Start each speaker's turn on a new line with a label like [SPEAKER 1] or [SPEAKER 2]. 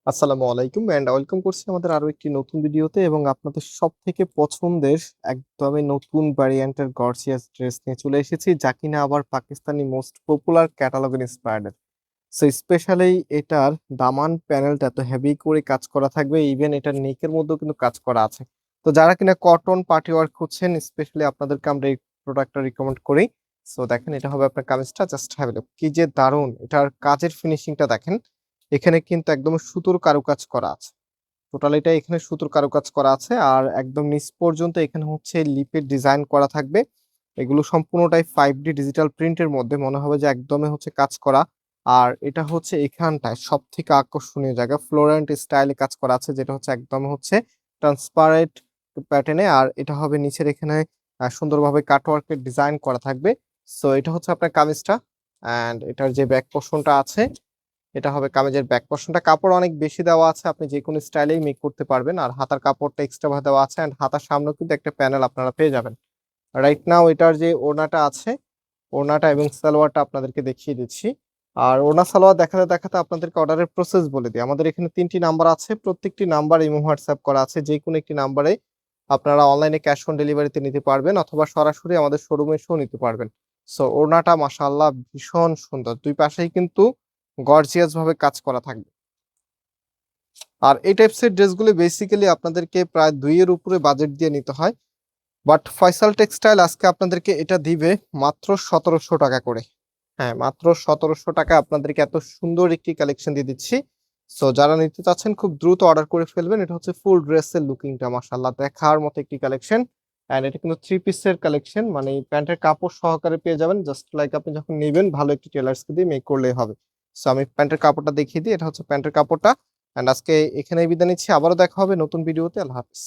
[SPEAKER 1] আসসালামু আলাইকুম and welcome করছি আমাদের আরো একটি নতুন ভিডিওতে এবং আপনাদের সব থেকে পছন্দের একদমই নতুন ভ্যারিয়েন্টের গর্জিয়াস ড্রেস নিয়ে চলে এসেছি যা কিনা আবার Pakistani most popular catalogue inspired. So specially এটার দামান প্যানেলটা এত হেভি করে কাজ করা থাকবে, ইভেন এটার নেকের মধ্যেও কিন্তু কাজ করা আছে। তো যারা কিনা কটন পার্টি ওয়ার খুঁজছেন স্পেশালি আপনাদেরকে আমরা এই প্রোডাক্টটা রিকমেন্ড করি। সো দেখেন এটা হবে আপনার কামিজটা, জাস্ট হ্যাভ এ লুক, কি যে দারুণ এটার কাজের ফিনিশিংটা দেখেন। এখানে কিন্তু একদম সুতোর কারুকাজ করা আছে, টোটালিটা এখানে সুতোর কারুকাজ করা আছে আর একদম নিচ পর্যন্ত এখানে হচ্ছে লিপের ডিজাইন করা থাকবে। এগুলো সম্পূর্ণটাই 5D ডিজিটাল প্রিন্টের মধ্যে, মনে হবে যে একদমই হচ্ছে কাজ করা। আর এটা হচ্ছে এখানটায় সব থেকে আকর্ষণীয় জায়গা, ফ্লোরেন্ট স্টাইলে কাজ করা আছে, যেটা হচ্ছে একদম হচ্ছে ট্রান্সপারেন্ট প্যাটার্নে। আর এটা হবে নিচের এখানে সুন্দরভাবে কাটওয়ার্কের ডিজাইন করা থাকবে। সো এটা হচ্ছে আপনার কামিজটা অ্যান্ড এটার যে ব্যাক পোর্শনটা আছে, এটা হবে কামিজের ব্যাক পোর্শনটা। কাপড় অনেক বেশি দেওয়া আছে, আপনি যে কোনো স্টাইলেই মেক করতে পারবেন। আর হাতার কাপড়টা এক্সট্রা ভাবে দেওয়া আছে এন্ড হাতার সামনেও কিন্তু একটা প্যানেল আপনারা পেয়ে যাবেন। রাইট নাও এটার যে ওড়নাটা আছে, ওড়নাটা এবং সালোয়ারটা আপনাদেরকে দেখিয়ে দিচ্ছি। আর ওড়না সালোয়ার দেখাতে দেখাতে আপনাদেরকে অর্ডারের প্রসেস বলে দিই। আমাদের এখানে 3টি নাম্বার আছে, প্রত্যেকটি নাম্বার ইমো হোয়াটসঅ্যাপ করা আছে। যে কোনো একটি নাম্বারে আপনারা অনলাইনে ক্যাশ অন ডেলিভারিতে নিতে পারবেন অথবা সরাসরি আমাদের শোরুমে এসেও নিতে পারবেন। সো ওড়নাটা মাশাআল্লাহ ভীষণ সুন্দর, দুই পাশেই কিন্তু গর্জিয়াস ভাবে কাজ করা থাকবে। আর এই টাইপসের ড্রেসগুলো বেসিক্যালি আপনাদেরকে প্রায় 2 এর উপরে বাজেট দিয়ে নিতে হয়, বাট ফয়সাল টেক্সটাইল আজকে আপনাদেরকে এটা দিবে মাত্র 1700 টাকা করে। হ্যাঁ, মাত্র 1700 টাকা আপনাদেরকে এত সুন্দর একটি কালেকশন দিয়ে দিচ্ছি। সো যারা নিতে চাচ্ছেন খুব দ্রুত অর্ডার করে ফেলবেন। এটা হচ্ছে ফুল ড্রেসের লুকিংটা মাশাআল্লাহ দেখার মতো একটি কালেকশন। এন্ড এটা কিন্তু 3 পিসের কালেকশন, মানে প্যান্টের কাপড় সহকারে পেয়ে যাবেন, জাস্ট লাইক আপনি যখন নেবেন ভালো একটি টেলার্সকে দিয়ে মেক করলেই হবে। সো আমি প্যান্টের কাপড়টা দেখিয়ে দিই, এটা হচ্ছে প্যান্টের কাপড়টা। এন্ড আজকে এখানেই বিদায় নিচ্ছি, আবারও দেখা হবে নতুন ভিডিওতে। আল্লাহ হাফিজ।